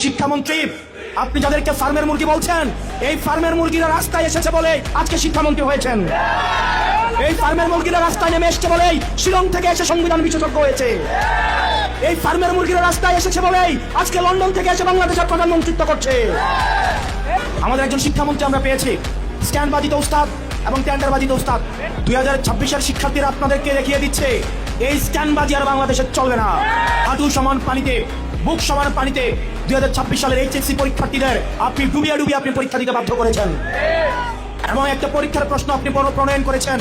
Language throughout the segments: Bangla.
শিক্ষামন্ত্রী, আপনি যাদেরকে ফার্মের মুরগি বলছেন, এই ফার্মের মুরগিরা রাস্তায় এসেছে বলে আজকে শিক্ষামন্ত্রী হয়েছেন। এই ফার্মের মুরগিরা রাস্তায় নেমে এসেছে বলেই শিলং থেকে এসে সংবিধান বিশেষজ্ঞ হয়েছে। এই ফার্মের মুরগিরা রাস্তায় এসেছে বলেই আজকে লন্ডন থেকে এসে বাংলাদেশের প্রধানমন্ত্রিত্ব করছে। আমাদের একজন শিক্ষামন্ত্রী আমরা পেয়েছি, স্ট্যান্ডবাজিতে উস্তাদ এবং টেন্ডারবাজিতে উস্তাদ। 2026-এর শিক্ষার্থীরা আপনাদেরকে দেখিয়ে দিচ্ছে এই স্ট্যান্ডবাজি আর বাংলাদেশে চলবে না। হাঁটু সমান পানিতে, বুক সমান পানিতে 2026 সালের এইচএসসি পরীক্ষার্থীদের আপনি ডুবিয়ে ডুবিয়ে আপনি পরীক্ষা দিতে বাধ্য করেছেন। এমন একটা পরীক্ষার প্রশ্ন আপনি প্রণয়ন করেছেন,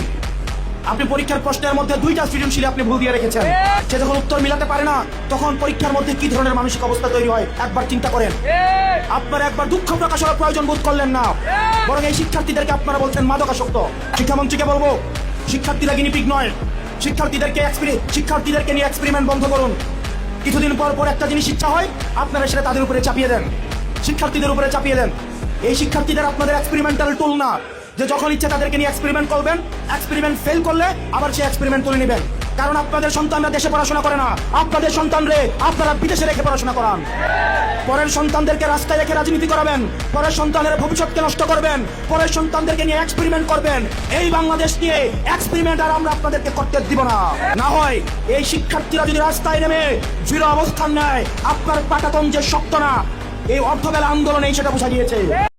আপনি পরীক্ষার প্রশ্নের মধ্যে 2টা সৃজনশীল আপনি ভুল দিয়ে রেখেছেন। সে যখন উত্তর মিলাতে পারে না, তখন পরীক্ষার মধ্যে কি ধরনের মানসিক অবস্থা তৈরি হয় একবার চিন্তা করেন। আপনারা একবার দুঃখ প্রকাশ করার প্রয়োজন বোধ করলেন না, বরং এই শিক্ষার্থীদেরকে আপনারা বলছেন মাদকাসক্ত। শিক্ষামন্ত্রীকে বলবো, শিক্ষার্থীরা গিনিপিগ নয়, শিক্ষার্থীদেরকে নিয়ে এক্সপেরিমেন্ট বন্ধ করুন। কিছুদিন পর পর একটা জিনিস ইচ্ছা হয়, আপনারা সেটা তাদের উপরে চাপিয়ে দেন, শিক্ষার্থীদের উপরে চাপিয়ে দেন। এই শিক্ষার্থীদের আপনাদের এক্সপেরিমেন্টাল টুল না, যে যখন ইচ্ছে তাদেরকে নিয়ে এক্সপেরিমেন্ট করবেন, এক্সপেরিমেন্ট ফেল করলে আবার সেই এক্সপেরিমেন্ট তুলে নেবেন। কারণ আপনাদের সন্তানরা দেশে পড়াশোনা করে না, আপনাদের সন্তানরে আপনারা বিদেশে রেখে পড়াশোনা করান। পরের সন্তানদেরকে রাস্তায় রেখে রাজনীতি করাবেন, পরের সন্তানের ভবিষ্যৎকে নষ্ট করবেন, পরের সন্তানদেরকে নিয়ে এক্সপেরিমেন্ট করবেন। এই বাংলাদেশ নিয়ে এক্সপেরিমেন্ট আর আমরা আপনাদেরকে করতে দিব না। না হয় এই শিক্ষার্থীরা যদি রাস্তায় নেমে দৃঢ় অবস্থান নেয়, আপনার পাটাতন যে শক্ত না, এই অর্ধবেলা আন্দোলনে সেটা বোঝা গিয়েছে।